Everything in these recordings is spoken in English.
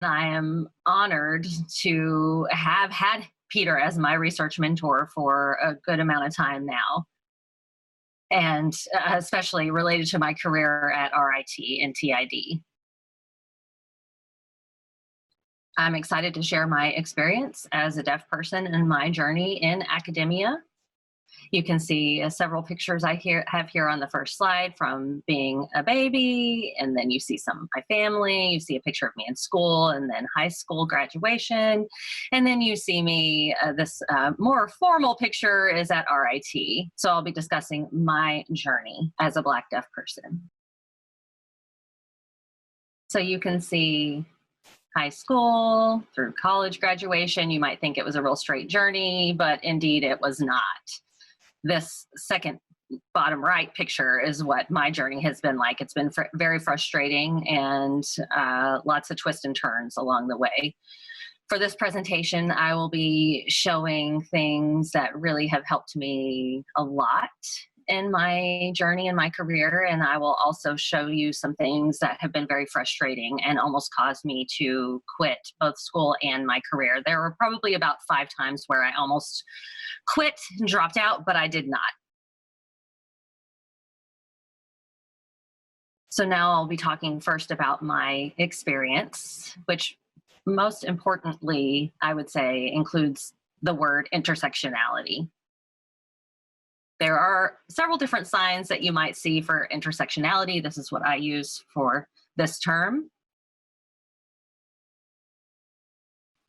I am honored to have had Peter as my research mentor for a good amount of time now, and especially related to my career at RIT and TID. I'm excited to share my experience as a deaf person and my journey in academia. You can see several pictures I have here on the first slide from being a baby, and then you see some of my family, you see a picture of me in school, and then high school graduation, and then you see me, this more formal picture is at RIT. So I'll be discussing my journey as a Black deaf person. So you can see high school through college graduation. You might think it was a real straight journey, but indeed it was not. This second bottom right picture is what my journey has been like. It's been very frustrating and lots of twists and turns along the way. For this presentation, I will be showing things that really have helped me a lot in my journey in my career, and I will also show you some things that have been very frustrating and almost caused me to quit both school and my career. There were probably about 5 times where I almost quit and dropped out, but I did not. So now I'll be talking first about my experience, which most importantly, I would say, includes the word intersectionality. There are several different signs that you might see for intersectionality. This is what I use for this term.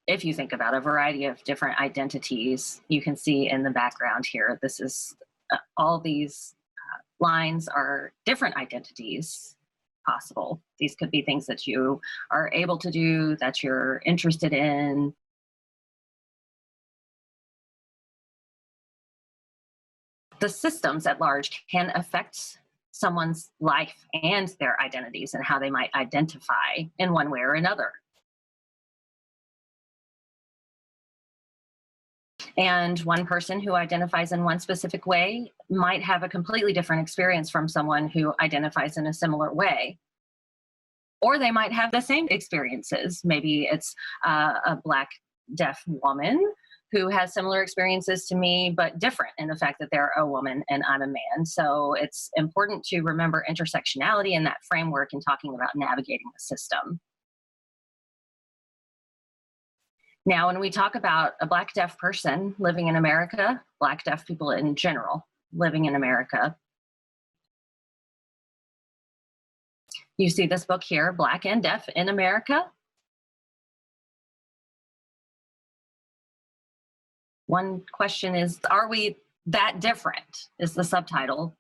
If you think about a variety of different identities, you can see in the background here, this is all these lines are different identities possible. These could be things that you are able to do, that you're interested in. The systems at large can affect someone's life and their identities and how they might identify in one way or another. And one person who identifies in one specific way might have a completely different experience from someone who identifies in a similar way. Or they might have the same experiences. Maybe it's a Black deaf woman who has similar experiences to me, but different in the fact that they're a woman and I'm a man. So it's important to remember intersectionality in that framework in talking about navigating the system. Now, when we talk about a Black deaf person living in America, Black deaf people in general living in America, you see this book here, Black and Deaf in America. One question is, are we that different? Is the subtitle.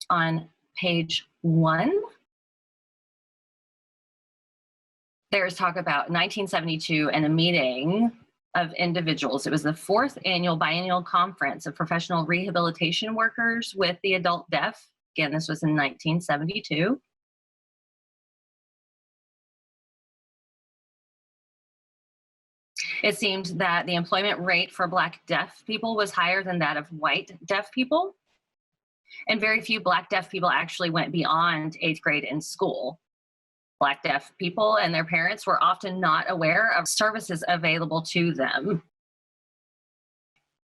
On page 1, there's talk about 1972 and a meeting of individuals. It was the 4th annual biennial conference of professional rehabilitation workers with the adult deaf. Again, this was in 1972. It seemed that the employment rate for Black deaf people was higher than that of white deaf people. And very few Black deaf people actually went beyond 8th grade in school. Black deaf people and their parents were often not aware of services available to them.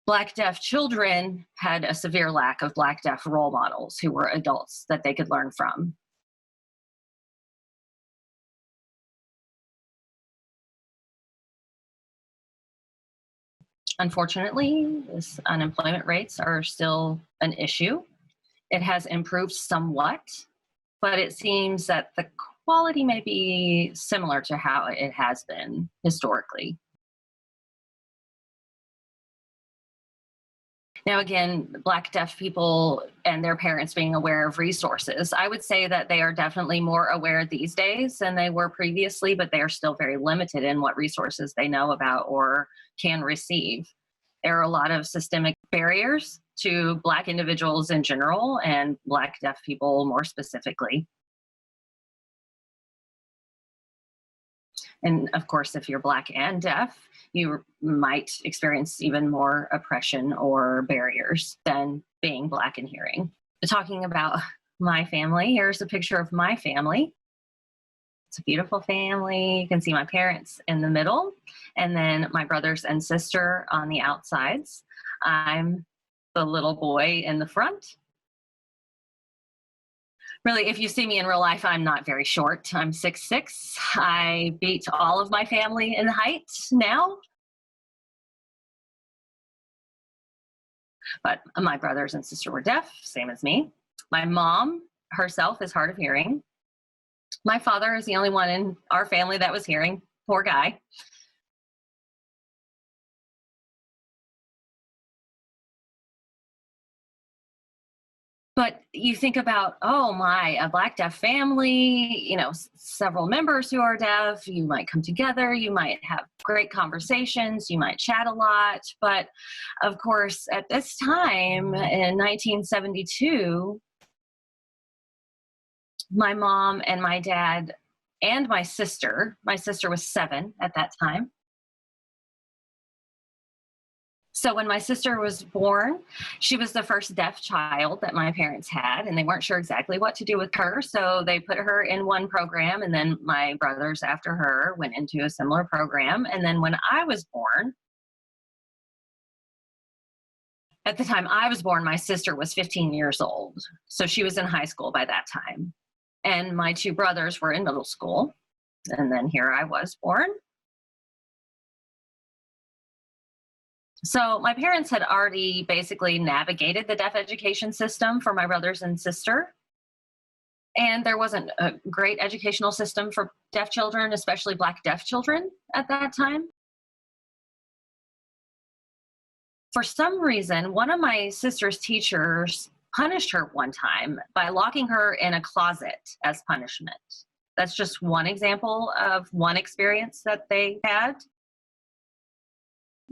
Black deaf children had a severe lack of Black deaf role models who were adults that they could learn from. Unfortunately, this unemployment rates are still an issue. It has improved somewhat, but it seems that the quality may be similar to how it has been historically. Now, again, Black deaf people and their parents being aware of resources, I would say that they are definitely more aware these days than they were previously, but they are still very limited in what resources they know about or can receive. There are a lot of systemic barriers to Black individuals in general and Black deaf people more specifically. And of course, if you're Black and deaf, you might experience even more oppression or barriers than being Black and hearing. Talking about my family. Here's a picture of my family. It's a beautiful family. You can see my parents in the middle, and then my brothers and sister on the outsides. I'm the little boy in the front. Really, if you see me in real life, I'm not very short. I'm 6'6". I beat all of my family in height now. But my brothers and sister were deaf, same as me. My mom herself is hard of hearing. My father is the only one in our family that was hearing. Poor guy. But you think about, oh my, a Black deaf family, several members who are deaf, you might come together, you might have great conversations, you might chat a lot. But of course, at this time in 1972, my mom and my dad and my sister was 7 at that time. So when my sister was born, she was the first deaf child that my parents had, and they weren't sure exactly what to do with her. So they put her in one program, and then my brothers after her went into a similar program. And then when I was born, at the time I was born, my sister was 15 years old. So she was in high school by that time. And my 2 brothers were in middle school. And then here I was born. So my parents had already basically navigated the deaf education system for my brothers and sister. And there wasn't a great educational system for deaf children, especially Black deaf children at that time. For some reason, one of my sister's teachers punished her one time by locking her in a closet as punishment. That's just one example of one experience that they had.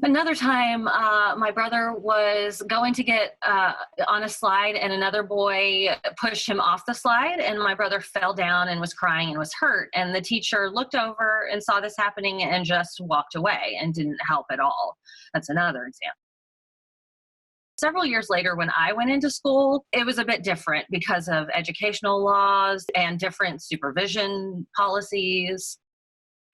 Another time, my brother was going to get on a slide, and another boy pushed him off the slide, and my brother fell down and was crying and was hurt. And the teacher looked over and saw this happening and just walked away and didn't help at all. That's another example. Several years later, when I went into school, it was a bit different because of educational laws and different supervision policies.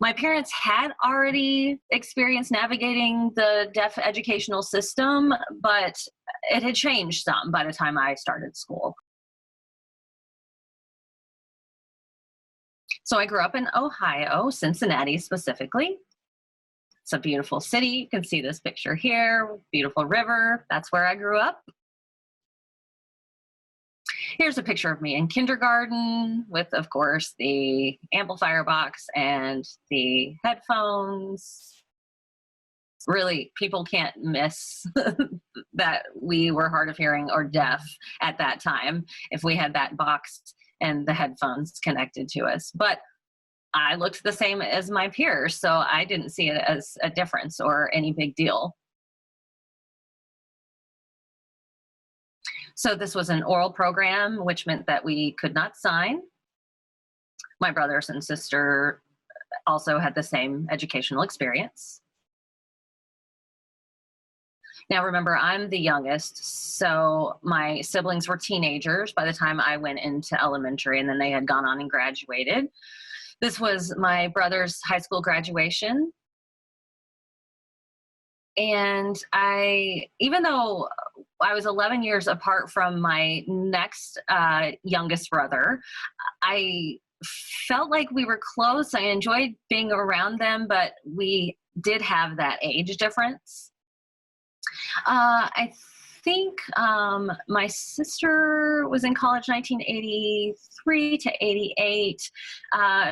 My parents had already experienced navigating the deaf educational system, but it had changed some by the time I started school. So I grew up in Ohio, Cincinnati specifically. It's a beautiful city. You can see this picture here, beautiful river. That's where I grew up. Here's a picture of me in kindergarten with, of course, the amplifier box and the headphones. Really, people can't miss that we were hard of hearing or deaf at that time if we had that box and the headphones connected to us. But I looked the same as my peers, so I didn't see it as a difference or any big deal. So this was an oral program, which meant that we could not sign. My brothers and sister also had the same educational experience. Now remember, I'm the youngest, so my siblings were teenagers by the time I went into elementary, and then they had gone on and graduated. This was my brother's high school graduation. And even though I was 11 years apart from my next youngest brother, I felt like we were close. I enjoyed being around them, but we did have that age difference. I think my sister was in college 1983 to 88.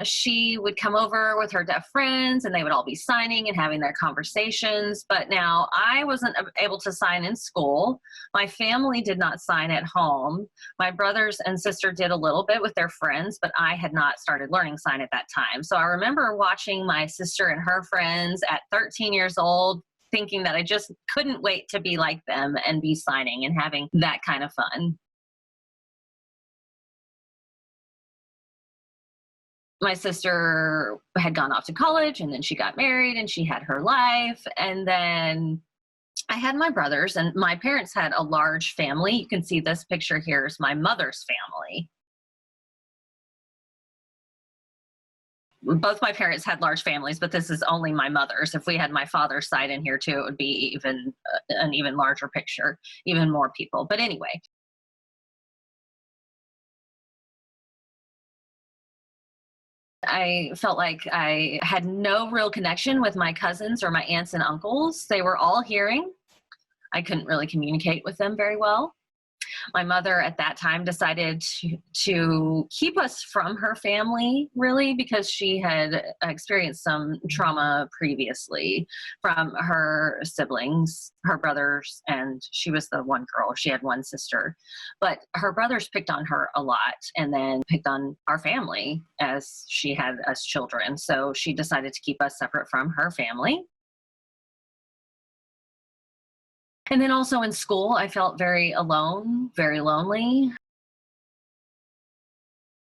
She would come over with her deaf friends, and they would all be signing and having their conversations. But now I wasn't able to sign in school. My family did not sign at home. My brothers and sister did a little bit with their friends, but I had not started learning sign at that time. So I remember watching my sister and her friends at 13 years old, thinking that I just couldn't wait to be like them and be signing and having that kind of fun. My sister had gone off to college, and then she got married and she had her life. And then I had my brothers, and my parents had a large family. You can see this picture here is my mother's family. Both my parents had large families, but this is only my mother's. If we had my father's side in here too, it would be even an even larger picture, even more people. But anyway, I felt like I had no real connection with my cousins or my aunts and uncles. They were all hearing. I couldn't really communicate with them very well. My mother at that time decided to keep us from her family, really, because she had experienced some trauma previously from her siblings, her brothers, and she was the one girl. She had one sister. But her brothers picked on her a lot and then picked on our family as she had us children. So she decided to keep us separate from her family. And then also in school, I felt very alone, very lonely.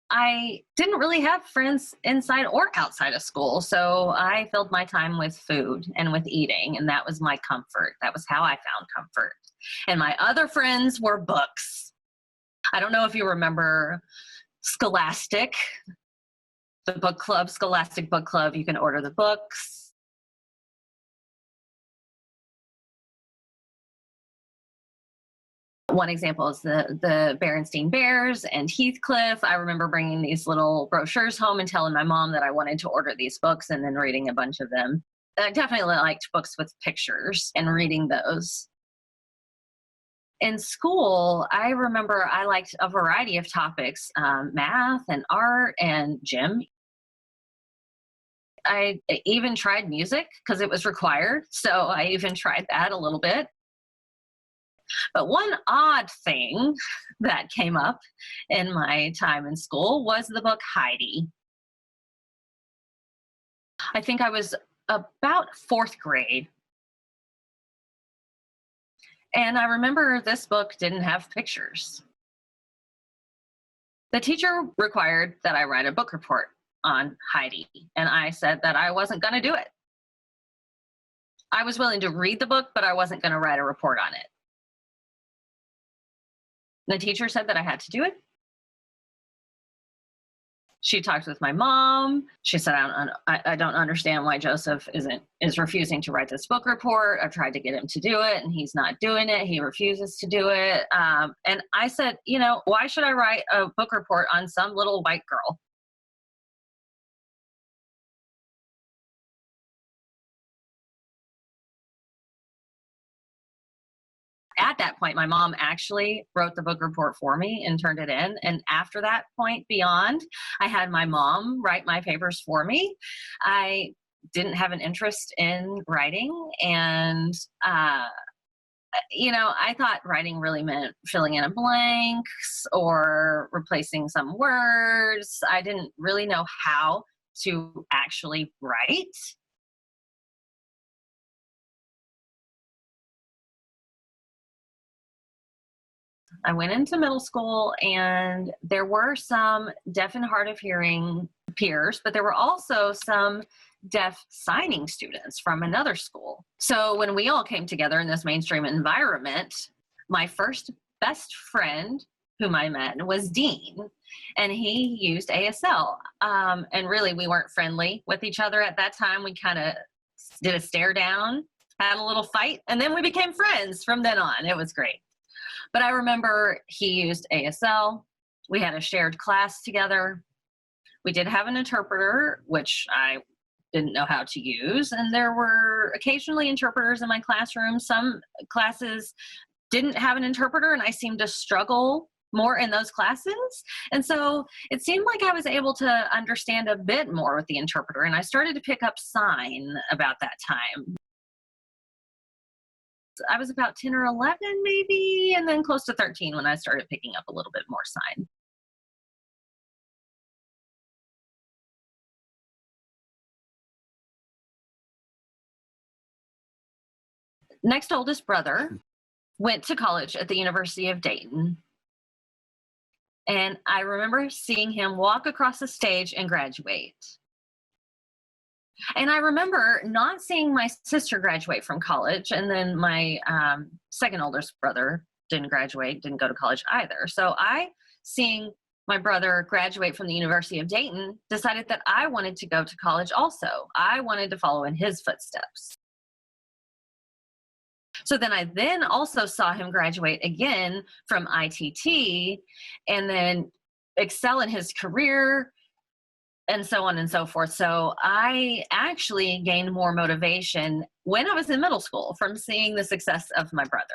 I didn't really have friends inside or outside of school. So I filled my time with food and with eating. And that was my comfort. That was how I found comfort. And my other friends were books. I don't know if you remember Scholastic, the book club, Scholastic Book Club. You can order the books. One example is the Berenstain Bears and Heathcliff. I remember bringing these little brochures home and telling my mom that I wanted to order these books and then reading a bunch of them. I definitely liked books with pictures and reading those. In school, I remember I liked a variety of topics, math and art and gym. I even tried music because it was required. So I even tried that a little bit. But one odd thing that came up in my time in school was the book Heidi. I think I was about fourth grade. And I remember this book didn't have pictures. The teacher required that I write a book report on Heidi. And I said that I wasn't going to do it. I was willing to read the book, but I wasn't going to write a report on it. The teacher said that I had to do it. She talked with my mom. She said, I don't understand why Joseph is refusing to write this book report. I've tried to get him to do it, and he's not doing it. He refuses to do it. And I said, why should I write a book report on some little white girl? At that point, my mom actually wrote the book report for me and turned it in. And after that point beyond, I had my mom write my papers for me. I didn't have an interest in writing. And, I thought writing really meant filling in a blanks or replacing some words. I didn't really know how to actually write. I went into middle school and there were some deaf and hard of hearing peers, but there were also some deaf signing students from another school. So when we all came together in this mainstream environment, my first best friend whom I met was Dean, and he used ASL. And really, we weren't friendly with each other at that time. We kind of did a stare down, had a little fight, and then we became friends from then on. It was great. But I remember he used ASL. We had a shared class together. We did have an interpreter, which I didn't know how to use. And there were occasionally interpreters in my classroom. Some classes didn't have an interpreter, and I seemed to struggle more in those classes. And so it seemed like I was able to understand a bit more with the interpreter. And I started to pick up sign about that time. I was about 10 or 11 maybe, and then close to 13 when I started picking up a little bit more sign. Next oldest brother went to college at the University of Dayton. And I remember seeing him walk across the stage and graduate. And I remember not seeing my sister graduate from college, and then my second oldest brother didn't graduate, didn't go to college either. So I, seeing my brother graduate from the University of Dayton, decided that I wanted to go to college also. I wanted to follow in his footsteps. So then I then also saw him graduate again from ITT and then excel in his career and so on and so forth. So I actually gained more motivation when I was in middle school from seeing the success of my brother.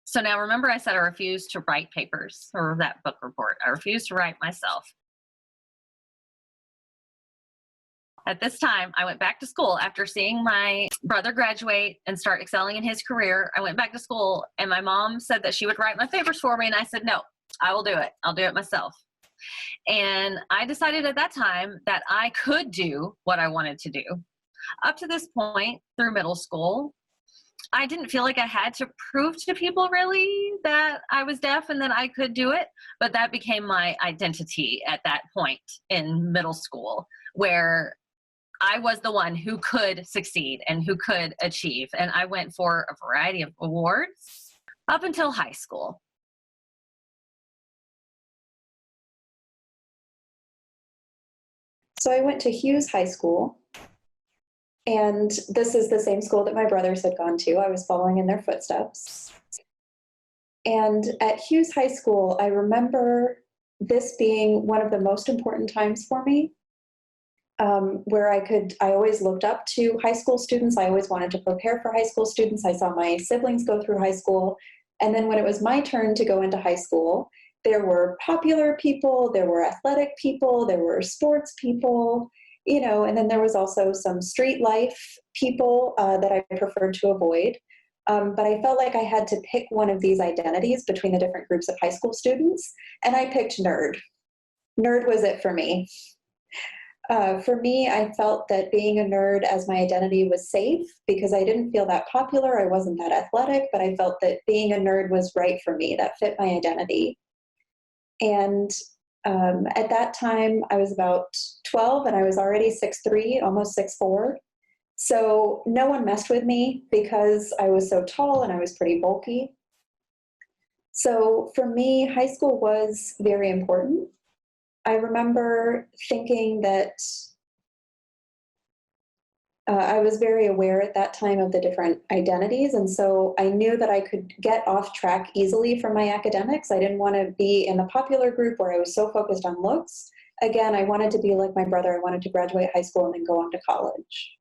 So now remember I said I refused to write papers or that book report. I refused to write myself. At this time, I went back to school after seeing my brother graduate and start excelling in his career. I went back to school and my mom said that she would write my papers for me. And I said, no, I will do it. I'll do it myself. And I decided at that time that I could do what I wanted to do. Up to this point, through middle school, I didn't feel like I had to prove to people really that I was deaf and that I could do it. But that became my identity at that point in middle school, where I was the one who could succeed and who could achieve. And I went for a variety of awards up until high school. So I went to Hughes High School, and this is the same school that my brothers had gone to. I was following in their footsteps. And at Hughes High School, I remember this being one of the most important times for me, where I always looked up to high school students. I always wanted to prepare for high school students. I saw my siblings go through high school. And then when it was my turn to go into high school, there were popular people, there were athletic people, there were sports people, and then there was also some street life people that I preferred to avoid. But I felt like I had to pick one of these identities between the different groups of high school students, and I picked nerd. Nerd was it for me. For me, I felt that being a nerd as my identity was safe because I didn't feel that popular. I wasn't that athletic, but I felt that being a nerd was right for me. That fit my identity. And at that time, I was about 12 and I was already 6'3", almost 6'4". So no one messed with me because I was so tall and I was pretty bulky. So for me, high school was very important. I remember thinking that I was very aware at that time of the different identities, and so I knew that I could get off track easily from my academics. I didn't want to be in the popular group where I was so focused on looks. Again, I wanted to be like my brother. I wanted to graduate high school and then go on to college.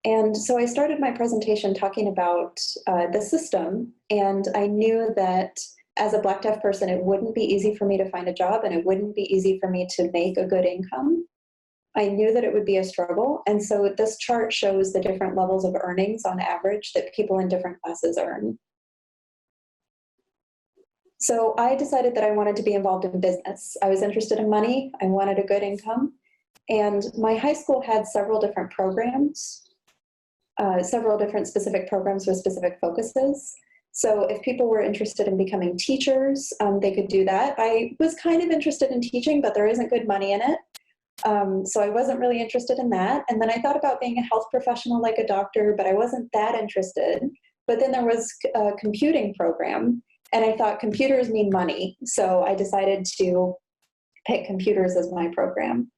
And so I started my presentation talking about the system, and I knew that as a Black deaf person, it wouldn't be easy for me to find a job and it wouldn't be easy for me to make a good income. I knew that it would be a struggle. And so this chart shows the different levels of earnings on average that people in different classes earn. So I decided that I wanted to be involved in business. I was interested in money. I wanted a good income. And my high school had several different programs, several different specific programs with specific focuses. So if people were interested in becoming teachers, they could do that. I was kind of interested in teaching, but there isn't good money in it. So I wasn't really interested in that. And then I thought about being a health professional like a doctor, but I wasn't that interested. But then there was a computing program, and I thought computers mean money. So I decided to pick computers as my program.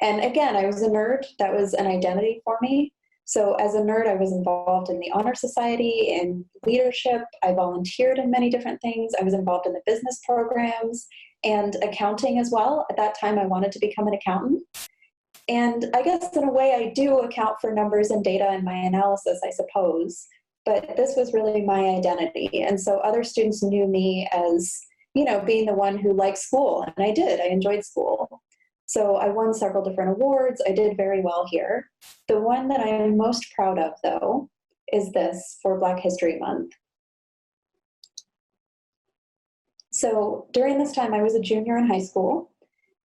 And again, I was a nerd. That was an identity for me. So as a nerd, I was involved in the Honor Society, in leadership. I volunteered in many different things. I was involved in the business programs and accounting as well. At that time, I wanted to become an accountant. And I guess in a way, I do account for numbers and data in my analysis, I suppose. But this was really my identity. And so other students knew me as, being the one who liked school. And I did. I enjoyed school. So I won several different awards. I did very well here. The one that I am most proud of, though, is this for Black History Month. So during this time, I was a junior in high school,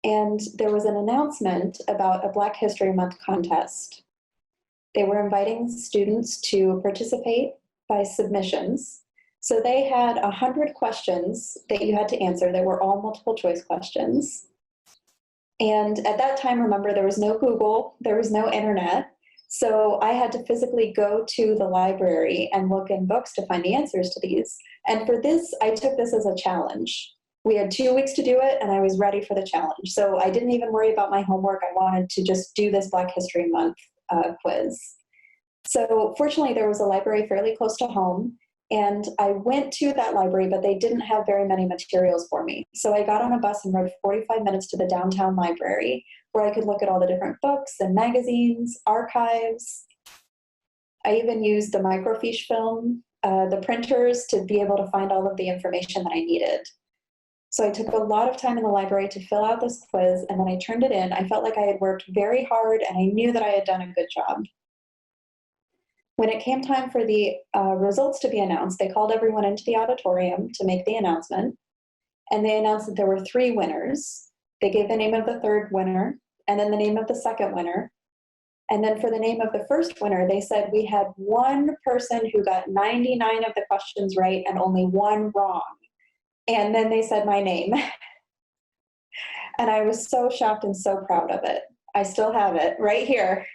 and there was an announcement about a Black History Month contest. They were inviting students to participate by submissions. So they had 100 questions that you had to answer. They were all multiple choice questions. And at that time, remember, there was no Google, there was no internet. So I had to physically go to the library and look in books to find the answers to these. And for this, I took this as a challenge. We had 2 weeks to do it, and I was ready for the challenge. So I didn't even worry about my homework. I wanted to just do this Black History Month quiz. So fortunately, there was a library fairly close to home, and I went to that library, but they didn't have very many materials for me. So I got on a bus and rode 45 minutes to the downtown library, where I could look at all the different books and magazines, archives. I even used the microfiche film, the printers, to be able to find all of the information that I needed. So I took a lot of time in the library to fill out this quiz, and then I turned it in. I felt like I had worked very hard, and I knew that I had done a good job. When it came time for the results to be announced, they called everyone into the auditorium to make the announcement, and they announced that there were 3 winners. They gave the name of the third winner, and then the name of the second winner. And then for the name of the first winner, they said we had one person who got 99 of the questions right and only 1 wrong. And then they said my name. And I was so shocked and so proud of it. I still have it right here.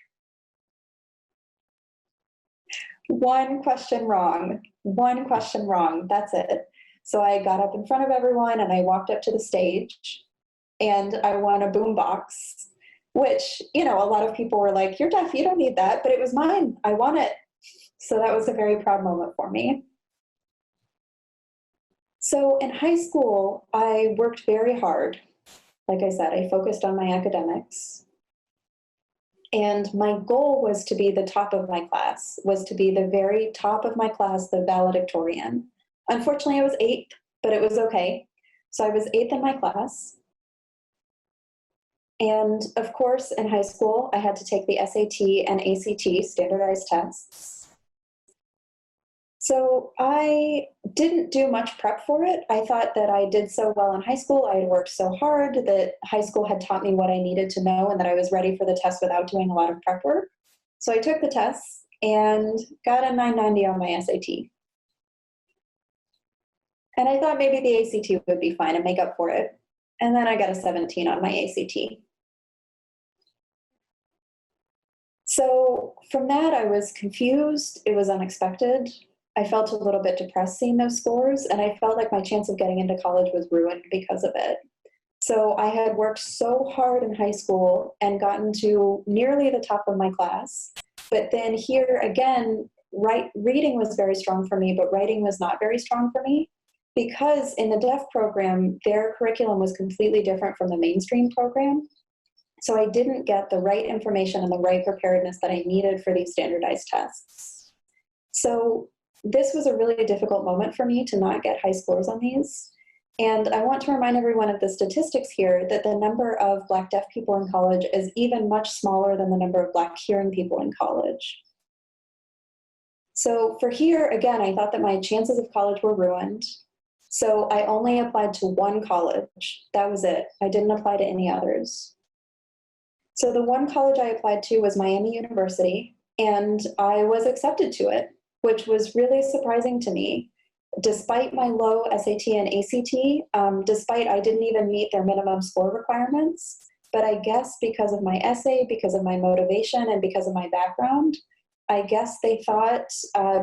1 question wrong, 1 question wrong, that's it. So I got up in front of everyone and I walked up to the stage and I won a boombox, which, you know, a lot of people were like, you're deaf, you don't need that, but it was mine, I won it. So that was a very proud moment for me. So in high school, I worked very hard. Like I said, I focused on my academics. And my goal was to be the top of my class, was to be the very top of my class, the valedictorian. Unfortunately, I was 8th, but it was okay. So I was 8th in my class. And of course, in high school, I had to take the SAT and ACT standardized tests. So I didn't do much prep for it. I thought that I did so well in high school. I had worked so hard that high school had taught me what I needed to know and that I was ready for the test without doing a lot of prep work. So I took the tests and got a 990 on my SAT. And I thought maybe the ACT would be fine and make up for it. And then I got a 17 on my ACT. So from that, I was confused. It was unexpected. I felt a little bit depressed seeing those scores, and I felt like my chance of getting into college was ruined because of it. So I had worked so hard in high school and gotten to nearly the top of my class. But then here again, reading was very strong for me, but writing was not very strong for me, because in the deaf program, their curriculum was completely different from the mainstream program. So I didn't get the right information and the right preparedness that I needed for these standardized tests. So this was a really difficult moment for me to not get high scores on these. And I want to remind everyone of the statistics here that the number of Black deaf people in college is even much smaller than the number of Black hearing people in college. So for here, again, I thought that my chances of college were ruined. So I only applied to 1 college. That was it. I didn't apply to any others. So the 1 college I applied to was Miami University, and I was accepted to it, which was really surprising to me. Despite my low SAT and ACT, despite I didn't even meet their minimum score requirements, but I guess because of my essay, because of my motivation, and because of my background, I guess they thought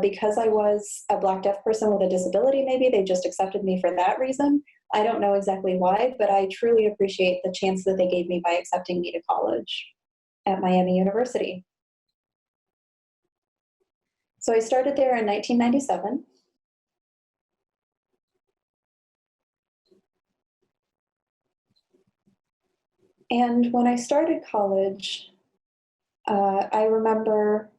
because I was a Black deaf person with a disability, maybe they just accepted me for that reason. I don't know exactly why, but I truly appreciate the chance that they gave me by accepting me to college at Miami University. So I started there in 1997. And when I started college, I remember,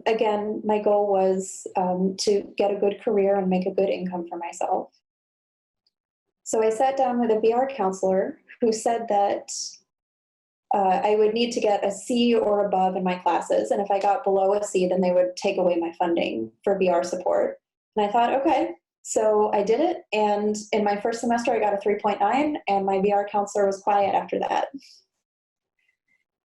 again, my goal was to get a good career and make a good income for myself. So I sat down with a VR counselor who said that I would need to get a C or above in my classes. And if I got below a C, then they would take away my funding for VR support. And I thought, okay. So I did it. And in my first semester, I got a 3.9, and my VR counselor was quiet after that.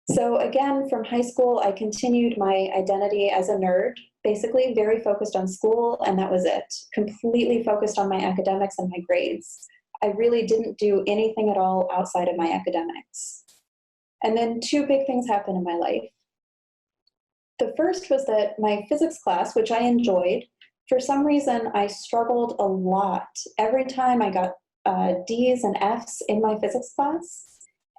So again, from high school, I continued my identity as a nerd, basically very focused on school, and that was it. Completely focused on my academics and my grades. I really didn't do anything at all outside of my academics. And then two big things happened in my life. The first was that my physics class, which I enjoyed, for some reason I struggled a lot. Every time I got D's and F's in my physics class.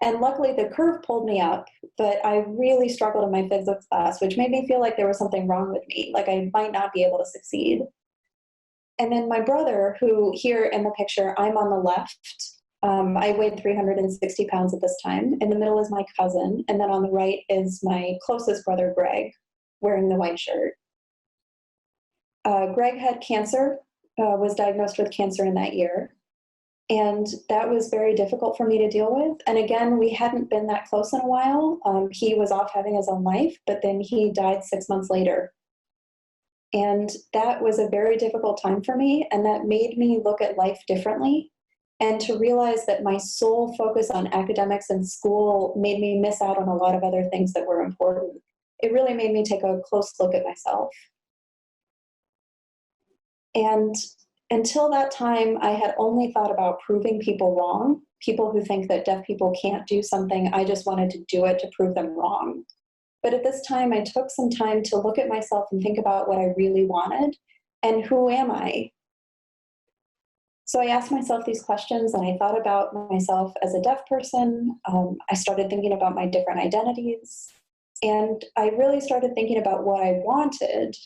And luckily the curve pulled me up, but I really struggled in my physics class, which made me feel like there was something wrong with me, like I might not be able to succeed. And then my brother, who here in the picture, I'm on the left. I weighed 360 pounds at this time. In the middle is my cousin. And then on the right is my closest brother, Greg, wearing the white shirt. Greg had cancer, was diagnosed with cancer in that year. And that was very difficult for me to deal with. And again, we hadn't been that close in a while. He was off having his own life, but then he died 6 months later. And that was a very difficult time for me. And that made me look at life differently. And to realize that my sole focus on academics and school made me miss out on a lot of other things that were important. It really made me take a close look at myself. And until that time, I had only thought about proving people wrong, people who think that deaf people can't do something. I just wanted to do it to prove them wrong. But at this time, I took some time to look at myself and think about what I really wanted and who am I? So I asked myself these questions and I thought about myself as a deaf person. I started thinking about my different identities. And I really started thinking about what I wanted.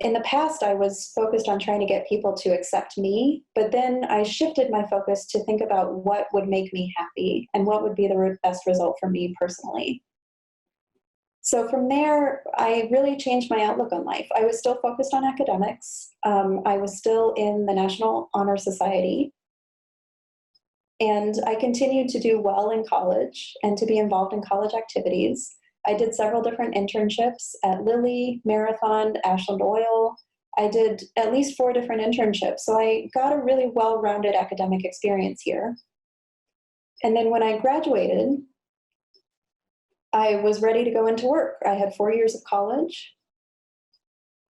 In the past, I was focused on trying to get people to accept me, but then I shifted my focus to think about what would make me happy and what would be the best result for me personally. So from there, I really changed my outlook on life. I was still focused on academics. I was still in the National Honor Society. And I continued to do well in college and to be involved in college activities. I did several different internships at Lilly, Marathon, Ashland Oil. I did at least 4 different internships. So I got a really well-rounded academic experience here. And then when I graduated, I was ready to go into work. I had 4 years of college.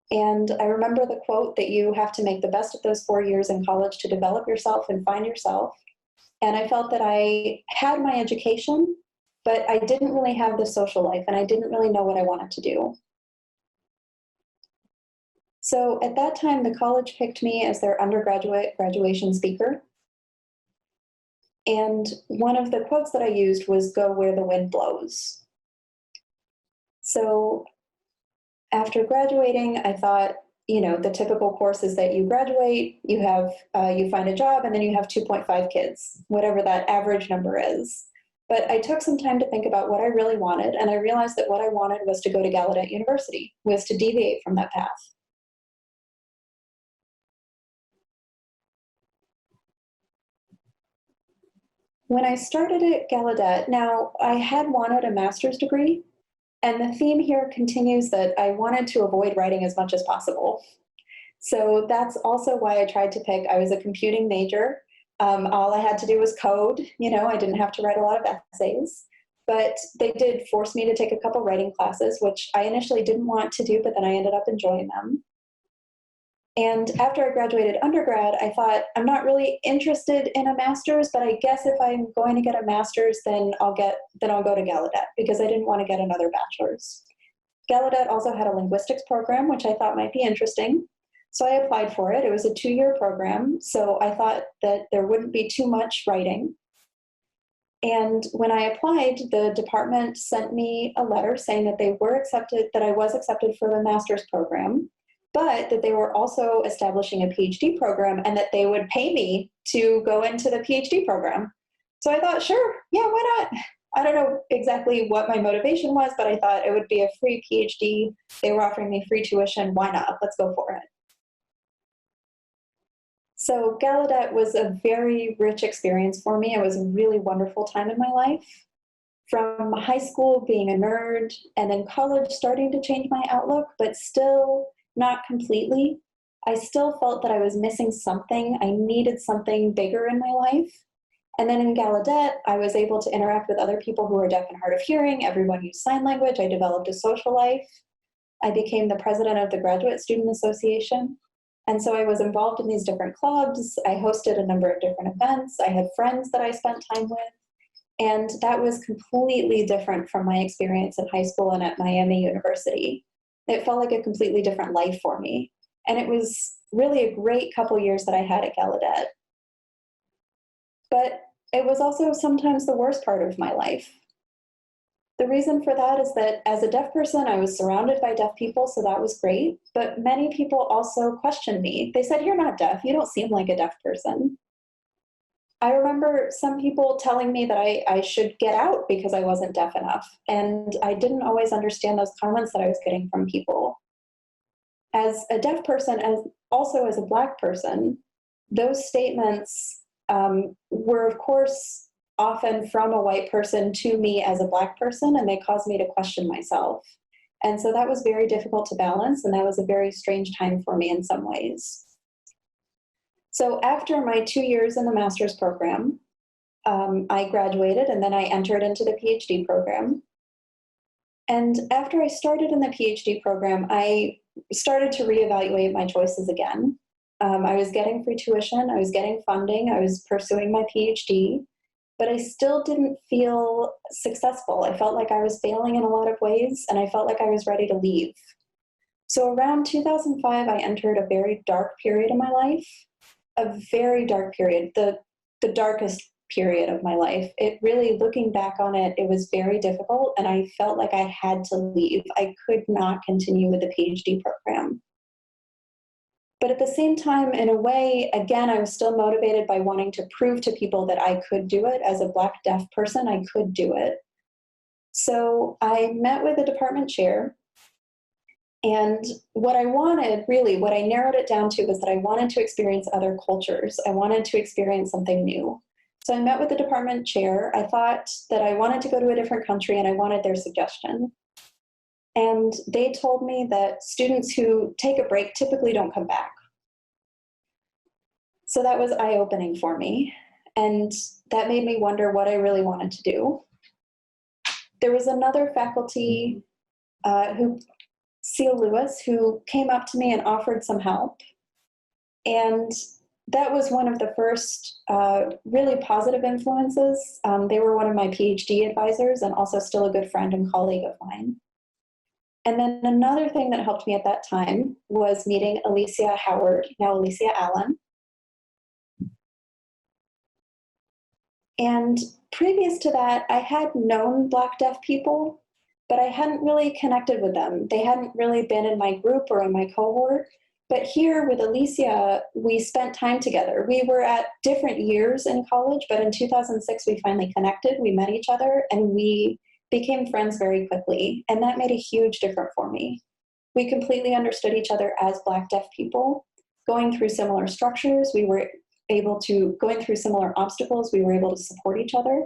And I remember the quote that you have to make the best of those 4 years in college to develop yourself and find yourself. And I felt that I had my education, but I didn't really have the social life and I didn't really know what I wanted to do. So at that time, the college picked me as their undergraduate graduation speaker. And one of the quotes that I used was, "Go where the wind blows." So after graduating, I thought, the typical course is that you graduate, you find a job, and then you have 2.5 kids, whatever that average number is. But I took some time to think about what I really wanted, and I realized that what I wanted was to go to Gallaudet University, was to deviate from that path. When I started at Gallaudet, now I had wanted a master's degree, and the theme here continues that I wanted to avoid writing as much as possible. So that's also why I tried to pick, I was a computing major. All I had to do was code, I didn't have to write a lot of essays. But they did force me to take a couple writing classes, which I initially didn't want to do, but then I ended up enjoying them. And after I graduated undergrad, I thought, I'm not really interested in a master's, but I guess if I'm going to get a master's, then I'll go to Gallaudet, because I didn't want to get another bachelor's. Gallaudet also had a linguistics program, which I thought might be interesting. So I applied for it. It was a 2-year program, so I thought that there wouldn't be too much writing. And when I applied, the department sent me a letter saying that that I was accepted for the master's program, but that they were also establishing a Ph.D. program and that they would pay me to go into the Ph.D. program. So I thought, sure, yeah, why not? I don't know exactly what my motivation was, but I thought it would be a free Ph.D. They were offering me free tuition. Why not? Let's go for it. So Gallaudet was a very rich experience for me. It was a really wonderful time in my life. From high school being a nerd, and then college starting to change my outlook, but still not completely. I still felt that I was missing something. I needed something bigger in my life. And then in Gallaudet, I was able to interact with other people who were deaf and hard of hearing. Everyone used sign language. I developed a social life. I became the president of the Graduate Student Association. And so I was involved in these different clubs. I hosted a number of different events. I had friends that I spent time with. And that was completely different from my experience in high school and at Miami University. It felt like a completely different life for me. And it was really a great couple years that I had at Gallaudet. But it was also sometimes the worst part of my life. The reason for that is that as a deaf person, I was surrounded by deaf people, so that was great. But many people also questioned me. They said, "You're not deaf. You don't seem like a deaf person." I remember some people telling me that I should get out because I wasn't deaf enough. And I didn't always understand those comments that I was getting from people. As a deaf person, and also as a Black person, those statements were, of course, often from a white person to me as a Black person, and they caused me to question myself. And so that was very difficult to balance, and that was a very strange time for me in some ways. So after my 2 years in the master's program, I graduated, and then I entered into the PhD program. And after I started in the PhD program, I started to reevaluate my choices again. I was getting free tuition, I was getting funding, I was pursuing my PhD, but I still didn't feel successful. I felt like I was failing in a lot of ways, and I felt like I was ready to leave. So around 2005, I entered a very dark period in my life, a very dark period, the darkest period of my life. It really, looking back on it, it was very difficult, and I felt like I had to leave. I could not continue with the PhD program. But at the same time, in a way, again, I was still motivated by wanting to prove to people that I could do it. As a Black deaf person, I could do it. So I met with the department chair, and what I wanted, really, what I narrowed it down to was that I wanted to experience other cultures. I wanted to experience something new. So I met with the department chair. I thought that I wanted to go to a different country, and I wanted their suggestion. And they told me that students who take a break typically don't come back. So that was eye-opening for me. And that made me wonder what I really wanted to do. There was another faculty Siel Lucas, who came up to me and offered some help. And that was one of the first really positive influences. They were one of my PhD advisors and also still a good friend and colleague of mine. And then another thing that helped me at that time was meeting Alicia Howard, now Alicia Allen. And previous to that, I had known Black deaf people, but I hadn't really connected with them. They hadn't really been in my group or in my cohort. But here with Alicia, we spent time together. We were at different years in college, but in 2006, we finally connected. We met each other, and we became friends very quickly. And that made a huge difference for me. We completely understood each other as Black deaf people, going through similar structures. We were going through similar obstacles, we were able to support each other.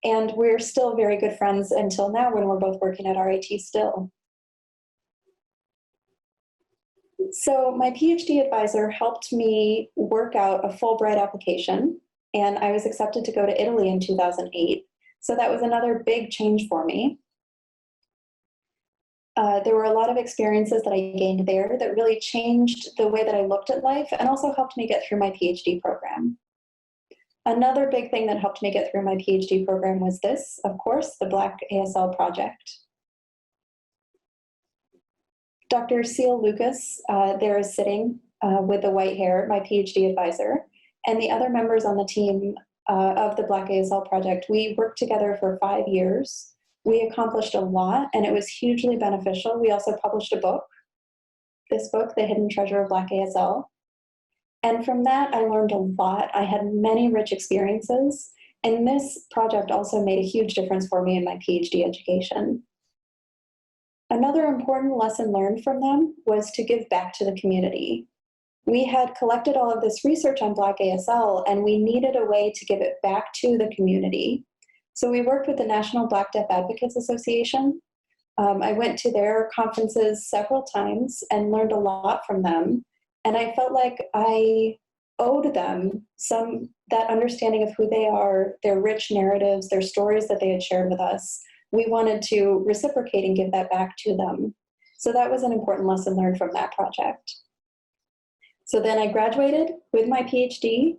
And we're still very good friends until now when we're both working at RIT still. So my PhD advisor helped me work out a Fulbright application, and I was accepted to go to Italy in 2008. So that was another big change for me. There were a lot of experiences that I gained there that really changed the way that I looked at life and also helped me get through my PhD program. Another big thing that helped me get through my PhD program was this, of course, the Black ASL project. Dr. Siel Lucas there is sitting with the white hair, my PhD advisor, and the other members on the team of the Black ASL project. We worked together for 5 years. We accomplished a lot, and it was hugely beneficial. We also published a book, this book, The Hidden Treasure of Black ASL. And from that, I learned a lot. I had many rich experiences, and this project also made a huge difference for me in my PhD education. Another important lesson learned from them was to give back to the community. We had collected all of this research on Black ASL, and we needed a way to give it back to the community. So we worked with the National Black Deaf Advocates Association. I went to their conferences several times and learned a lot from them. And I felt like I owed them that understanding of who they are, their rich narratives, their stories that they had shared with us. We wanted to reciprocate and give that back to them. So that was an important lesson learned from that project. So then I graduated with my PhD.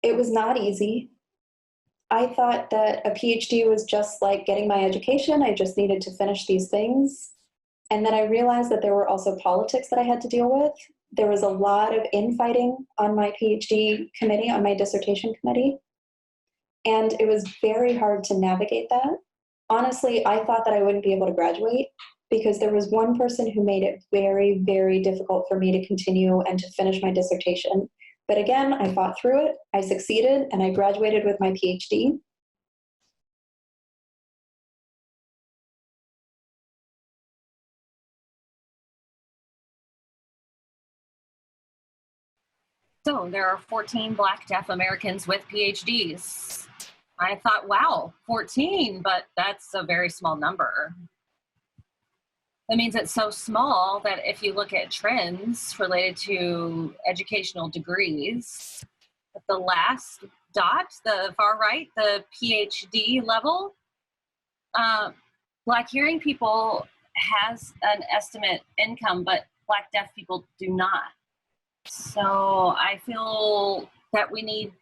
It was not easy. I thought that a PhD was just like getting my education. I just needed to finish these things. And then I realized that there were also politics that I had to deal with. There was a lot of infighting on my PhD committee, on my dissertation committee. And it was very hard to navigate that. Honestly, I thought that I wouldn't be able to graduate because there was one person who made it very, very difficult for me to continue and to finish my dissertation. But again, I fought through it, I succeeded, and I graduated with my PhD. So there are 14 Black deaf Americans with PhDs. I thought, wow, 14, but that's a very small number. That means it's so small that if you look at trends related to educational degrees, the last dot, the far right, the PhD level, Black hearing people has an estimate income, but Black deaf people do not. So I feel that we need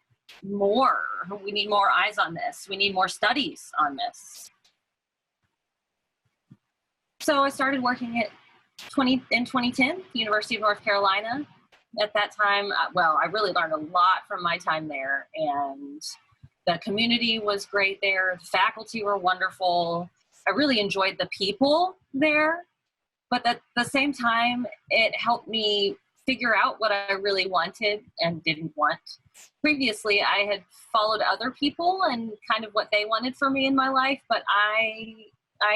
more. We need more eyes on this. We need more studies on this. So I started working in 2010, University of North Carolina. At that time, well, I really learned a lot from my time there, and the community was great there. The faculty were wonderful. I really enjoyed the people there, but at the same time, it helped me figure out what I really wanted and didn't want. Previously, I had followed other people and kind of what they wanted for me in my life, but I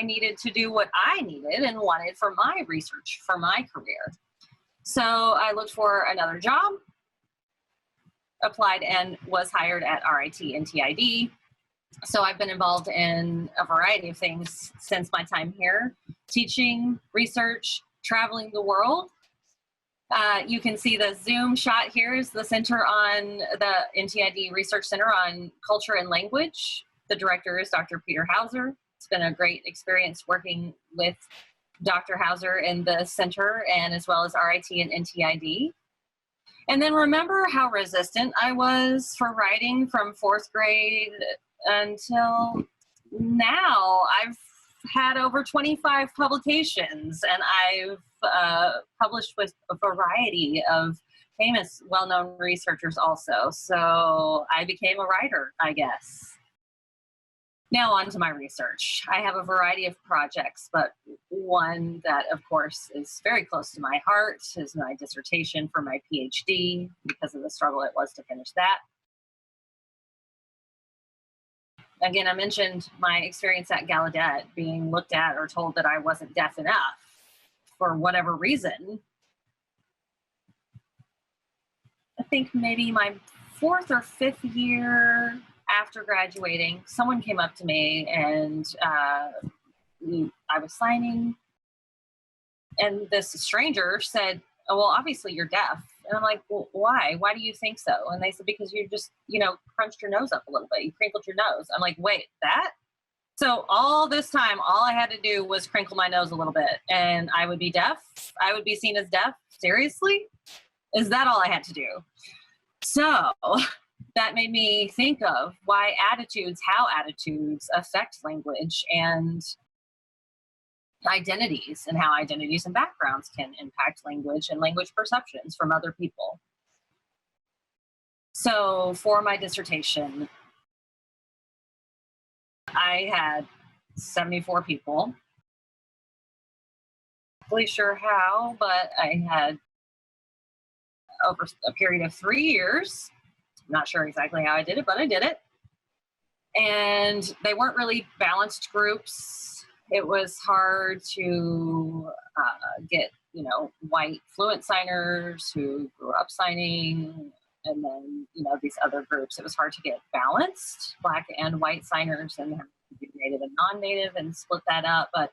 needed to do what I needed and wanted for my research, for my career. So I looked for another job, applied, and was hired at RIT and TID. So I've been involved in a variety of things since my time here, teaching, research, traveling the world. You can see the Zoom shot here is the center on the NTID Research Center on Culture and Language. The director is Dr. Peter Hauser. It's been a great experience working with Dr. Hauser in the center and as well as RIT and NTID. And then remember how resistant I was for writing from 4th grade until now. I've had over 25 publications, and I've published with a variety of famous, well-known researchers also. So I became a writer, I guess. Now on to my research. I have a variety of projects, but one that, of course, is very close to my heart is my dissertation for my PhD because of the struggle it was to finish that. Again, I mentioned my experience at Gallaudet, being looked at or told that I wasn't deaf enough for whatever reason. I think maybe my 4th or 5th year after graduating, someone came up to me and I was signing, and this stranger said, "Oh, well, obviously you're deaf." And I'm like, "Well, why? Why do you think so?" And they said, "Because you just, crunched your nose up a little bit. You crinkled your nose." I'm like, "Wait, that?" So all this time, all I had to do was crinkle my nose a little bit and I would be deaf. I would be seen as deaf. Seriously? Is that all I had to do? So that made me think of how attitudes affect language and identities, and how identities and backgrounds can impact language and language perceptions from other people. So for my dissertation, I had 74 people. Not really sure how, but I had over a period of 3 years. Not sure exactly how I did it, but I did it. And they weren't really balanced groups. It was hard to get, white fluent signers who grew up signing, and then, these other groups. It was hard to get balanced, Black and white signers, and native and non-native, and split that up. But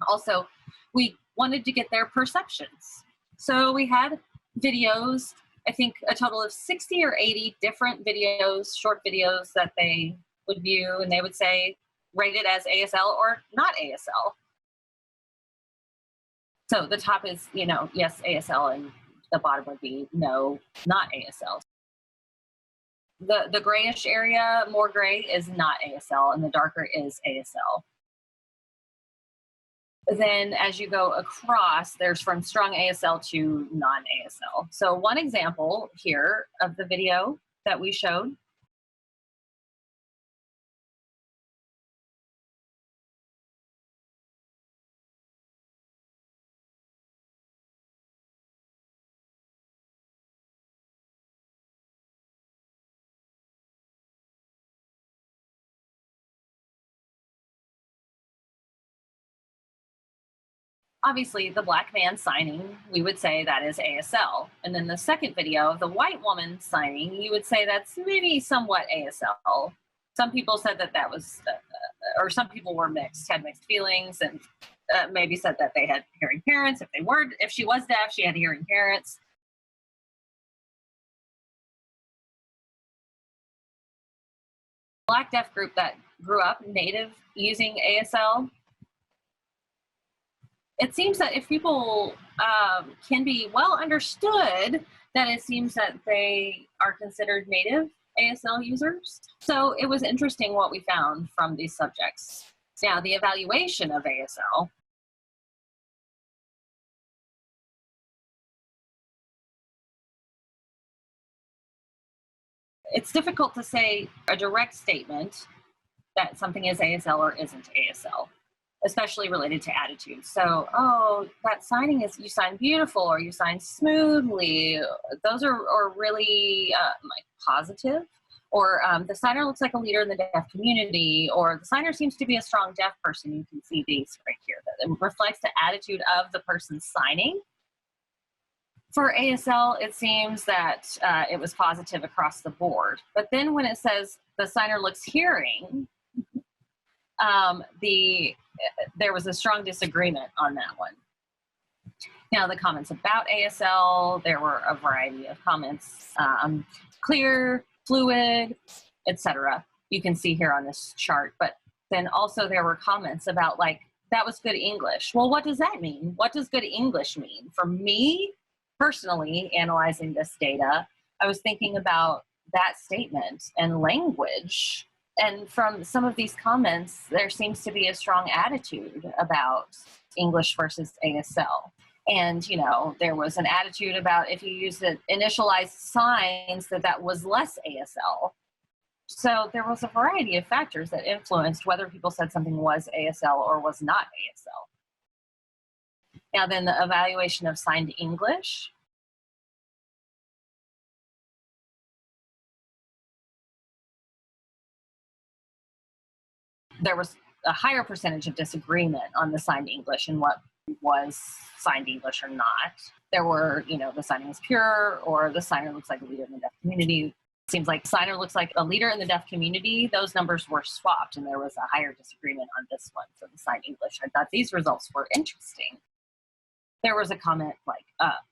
also, we wanted to get their perceptions. So we had videos, I think a total of 60 or 80 different videos, short videos that they would view, and they would say, rate it as ASL or not ASL. So the top is, yes, ASL, and the bottom would be no, not ASL. The grayish area, more gray, is not ASL, and the darker is ASL. Then as you go across, there's from strong ASL to non-ASL. So one example here of the video that we showed. Obviously, the black man signing, we would say that is ASL. And then the second video of the white woman signing, you would say that's maybe somewhat ASL. Some people said that that was, or some people were mixed, had mixed feelings, and maybe said that they had hearing parents. If she was deaf, she had hearing parents. Black deaf group that grew up native using ASL. It seems that if people can be well understood, that it seems that they are considered native ASL users. So it was interesting what we found from these subjects. Now, the evaluation of ASL. It's difficult to say a direct statement that something is ASL or isn't ASL, especially related to attitude. So, oh, that signing is, you sign beautiful or you sign smoothly. Those are really like positive. Or the signer looks like a leader in the deaf community, or the signer seems to be a strong deaf person. You can see these right here. That it reflects the attitude of the person signing. For ASL, it seems that it was positive across the board. But then when it says the signer looks hearing, there was a strong disagreement on that one. Now, the comments about ASL, there were a variety of comments, clear, fluid, etc. You can see here on this chart, but then also there were comments about like, that was good English. Well, what does that mean? What does good English mean? For me, personally, analyzing this data, I was thinking about that statement and language. And from some of these comments, there seems to be a strong attitude about English versus ASL. And, you know, there was an attitude about if you use the initialized signs, that was less ASL. So there was a variety of factors that influenced whether people said something was ASL or was not ASL. Now then, the evaluation of signed English. There was a higher percentage of disagreement on the signed English and what was signed English or not. There were, you know, the signing is pure, or the signer looks like a leader in the deaf community. It seems like signer looks like a leader in the deaf community. Those numbers were swapped, and there was a higher disagreement on this one for the signed English. I thought these results were interesting. There was a comment like,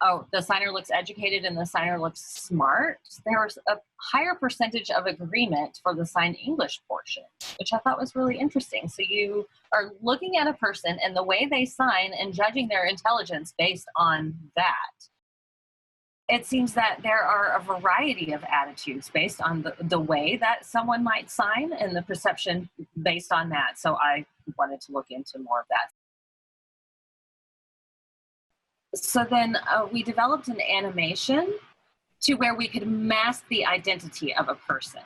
oh, the signer looks educated and the signer looks smart. There was a higher percentage of agreement for the signed English portion, which I thought was really interesting. So you are looking at a person and the way they sign and judging their intelligence based on that. It seems that there are a variety of attitudes based on the way that someone might sign and the perception based on that. So I wanted to look into more of that. So then we developed an animation to where we could mask the identity of a person.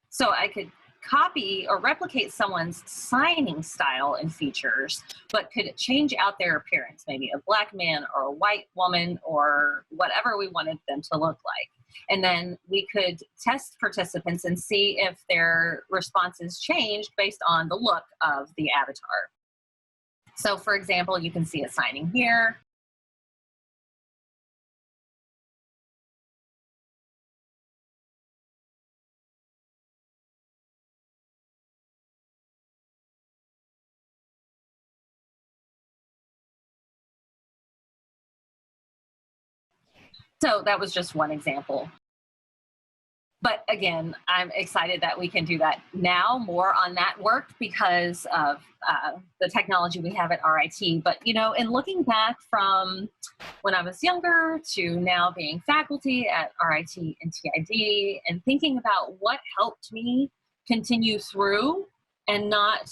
So I could copy or replicate someone's signing style and features, but could change out their appearance, maybe a black man or a white woman or whatever we wanted them to look like. And then we could test participants and see if their responses changed based on the look of the avatar. So for example, you can see a signing here. So that was just one example. But again, I'm excited that we can do that now, more on that work because of the technology we have at RIT. But, in looking back from when I was younger to now being faculty at RIT and TID and thinking about what helped me continue through and not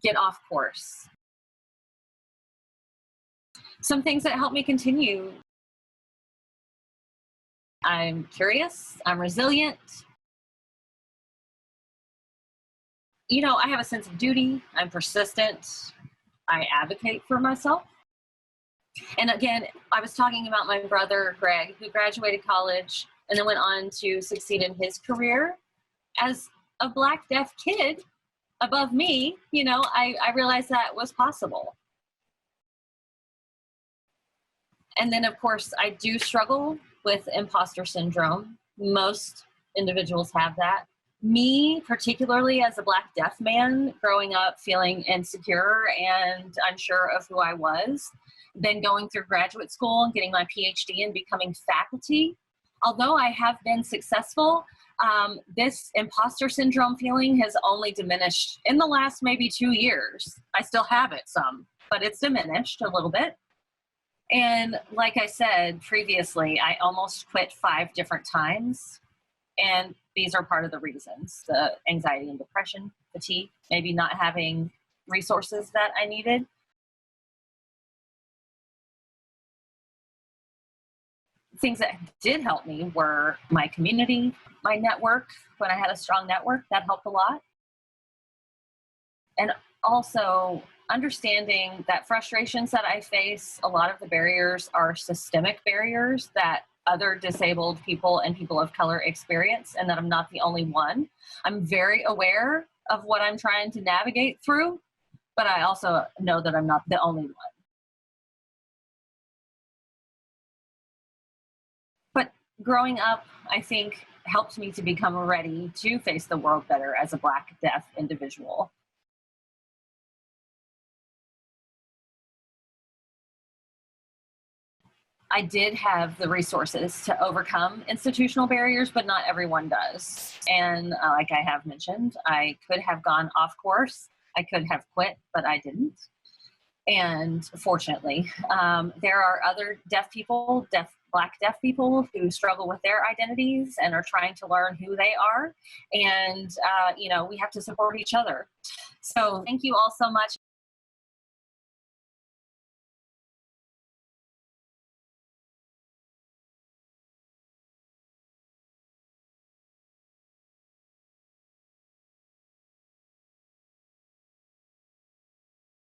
get off course. Some things that help me continue: I'm curious, I'm resilient. I have a sense of duty, I'm persistent, I advocate for myself. And again, I was talking about my brother, Greg, who graduated college and then went on to succeed in his career. As a Black deaf kid above me, I realized that was possible. And then, of course, I do struggle with imposter syndrome. Most individuals have that. Me, particularly as a Black deaf man, growing up feeling insecure and unsure of who I was, then going through graduate school and getting my Ph.D. and becoming faculty. Although I have been successful, this imposter syndrome feeling has only diminished in the last maybe 2 years. I still have it some, but it's diminished a little bit. And like I said previously, I almost quit 5 different times. And these are part of the reasons: the anxiety and depression, fatigue, maybe not having resources that I needed. Things that did help me were my community, my network. When I had a strong network, that helped a lot. And also understanding that frustrations that I face, a lot of the barriers are systemic barriers that other disabled people and people of color experience, and that I'm not the only one. I'm very aware of what I'm trying to navigate through, but I also know that I'm not the only one. But growing up, I think, helped me to become ready to face the world better as a Black deaf individual. I did have the resources to overcome institutional barriers, but not everyone does. And like I have mentioned, I could have gone off course. I could have quit, but I didn't. And fortunately, there are other Black deaf people who struggle with their identities and are trying to learn who they are. And, we have to support each other. So thank you all so much.